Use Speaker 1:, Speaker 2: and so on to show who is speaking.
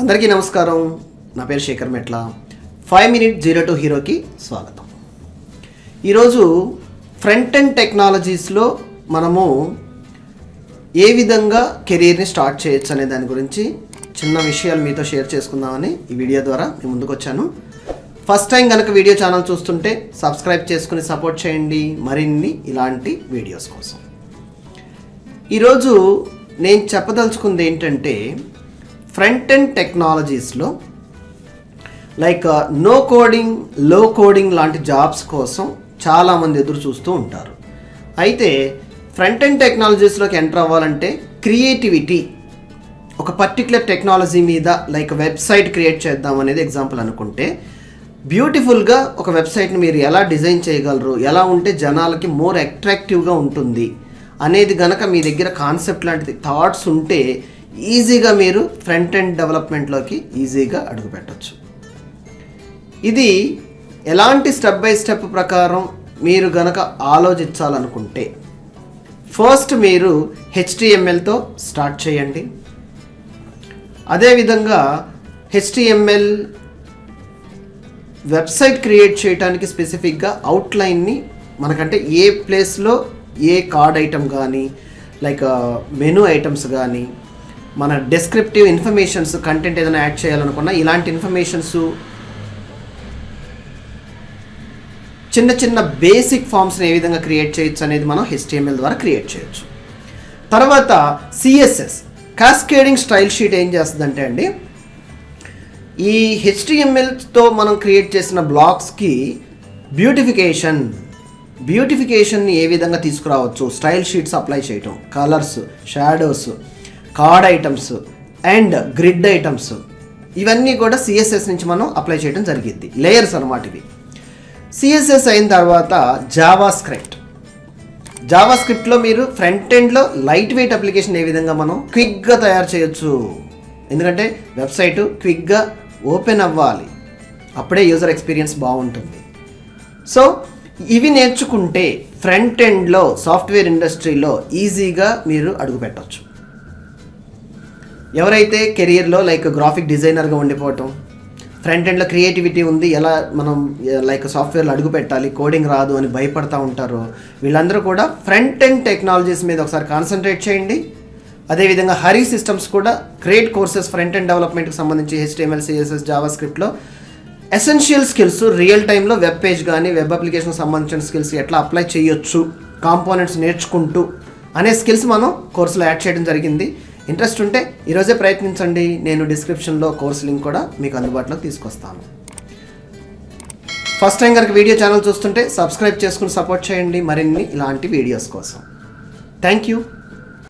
Speaker 1: అందరికీ నమస్కారం. నా పేరు శేఖర్ మెట్ల. 5 Minute Zero to Heroకి స్వాగతం. ఈరోజు ఫ్రంట్ ఎండ్ టెక్నాలజీస్లో మనము ఏ విధంగా కెరీర్ని స్టార్ట్ చేయొచ్చు అనే దాని గురించి చిన్న విషయాలు మీతో షేర్ చేసుకుందామని ఈ వీడియో ద్వారా మీ ముందుకు వచ్చాను. ఫస్ట్ టైం కనుక వీడియో ఛానల్ చూస్తుంటే సబ్స్క్రైబ్ చేసుకుని సపోర్ట్ చేయండి మరిన్ని ఇలాంటి వీడియోస్ కోసం. ఈరోజు నేను చెప్పదలుచుకుంది ఏంటంటే ఫ్రంట్ ఎండ్ టెక్నాలజీస్లో like no coding, low coding లాంటి జాబ్స్ కోసం చాలామంది ఎదురు చూస్తూ ఉంటారు. అయితే ఫ్రంట్ ఎండ్ టెక్నాలజీస్లోకి ఎంటర్ అవ్వాలంటే క్రియేటివిటీ, ఒక పర్టికులర్ టెక్నాలజీ మీద లైక్ వెబ్సైట్ క్రియేట్ చేద్దాం అనేది ఎగ్జాంపుల్ అనుకుంటే, బ్యూటిఫుల్గా ఒక వెబ్సైట్ని మీరు ఎలా డిజైన్ చేయగలరు, ఎలా ఉంటే జనాలకి మోర్ అట్రాక్టివ్గా ఉంటుంది అనేది గనక మీ దగ్గర కాన్సెప్ట్ లాంటిది థాట్స్ ఉంటే ఈజీగా మీరు ఫ్రంట్ ఎండ్ డెవలప్మెంట్లోకి ఈజీగా అడుగు పెట్టచ్చు. ఇది ఎలాంటి స్టెప్ బై స్టెప్ ప్రకారం మీరు గనక ఆలోచించాలనుకుంటే, ఫస్ట్ మీరు HTMLతో స్టార్ట్ చేయండి. అదేవిధంగా HTML వెబ్సైట్ క్రియేట్ చేయడానికి స్పెసిఫిక్గా అవుట్లైన్ని మనకంటే ఏ ప్లేస్లో ఏ కార్డ్ ఐటమ్ కానీ లైక్ మెనూ ఐటమ్స్ కానీ మన డెస్క్రిప్టివ్ ఇన్ఫర్మేషన్స్ కంటెంట్ ఏదైనా యాడ్ చేయాలనుకున్నా ఇలాంటి ఇన్ఫర్మేషన్స్ చిన్న చిన్న బేసిక్ ఫామ్స్ని ఏ విధంగా క్రియేట్ చేయొచ్చు అనేది మనం HTML ద్వారా క్రియేట్ చేయొచ్చు. తర్వాత CSS కాస్కేడింగ్ స్టైల్ షీట్ ఏం చేస్తుందంటే అండి, ఈ HTMLతో మనం క్రియేట్ చేసిన బ్లాగ్స్కి బ్యూటిఫికేషన్ని ఏ విధంగా తీసుకురావచ్చు, స్టైల్ షీట్స్ అప్లై చేయటం, colours, shadows, card items and grid items, ఇవన్నీ కూడా CSS నుంచి మనం అప్లై చేయడం జరిగింది. లేయర్స్ అన్నమాట ఇవి. CSS అయిన తర్వాత జావాస్క్రిప్ట్లో మీరు ఫ్రంట్ ఎండ్లో లైట్ వెయిట్ అప్లికేషన్ ఏ విధంగా మనం క్విక్గా తయారు చేయొచ్చు. ఎందుకంటే వెబ్సైట్ క్విక్గా ఓపెన్ అవ్వాలి, అప్పుడే యూజర్ ఎక్స్పీరియన్స్ బాగుంటుంది. సో ఇవి నేర్చుకుంటే ఫ్రంట్ ఎండ్లో సాఫ్ట్వేర్ ఇండస్ట్రీలో ఈజీగా మీరు అడుగు పెట్టవచ్చు. ఎవరైతే కెరియర్లో లైక్ గ్రాఫిక్ డిజైనర్గా ఉండిపోవటం, ఫ్రంట్ ఎండ్లో క్రియేటివిటీ ఉంది, ఎలా మనం లైక్ సాఫ్ట్వేర్లో అడుగు పెట్టాలి, కోడింగ్ రాదు అని భయపడతా ఉంటారో వీళ్ళందరూ కూడా ఫ్రంట్ ఎండ్ టెక్నాలజీస్ మీద ఒకసారి కాన్సన్ట్రేట్ చేయండి. అదేవిధంగా హరిసిస్టమ్స్ కూడా క్రియేట్ కోర్సెస్ ఫ్రంట్ ఎండ్ డెవలప్మెంట్కి సంబంధించి HTML, CSS, జావాస్క్రిప్ట్లో ఎసెన్షియల్ స్కిల్స్, రియల్ టైంలో వెబ్ పేజ్ కానీ వెబ్ అప్లికేషన్కి సంబంధించిన స్కిల్స్ ఎట్లా అప్లై చేయొచ్చు, కాంపోనెంట్స్ నేర్చుకుంటూ అనే స్కిల్స్ మనం కోర్సులో యాడ్ చేయడం జరిగింది. ఇంట్రెస్ట్ ఉంటే ఈరోజే ప్రయత్నించండి. నేను డిస్క్రిప్షన్లో కోర్స్ లింక్ కూడా మీకు అందుబాటులోకి తీసుకొస్తాను. ఫస్ట్ టైం కనుక వీడియో ఛానల్ చూస్తుంటే సబ్స్క్రైబ్ చేసుకుని సపోర్ట్ చేయండి మరిన్ని ఇలాంటి వీడియోస్ కోసం. Thank you.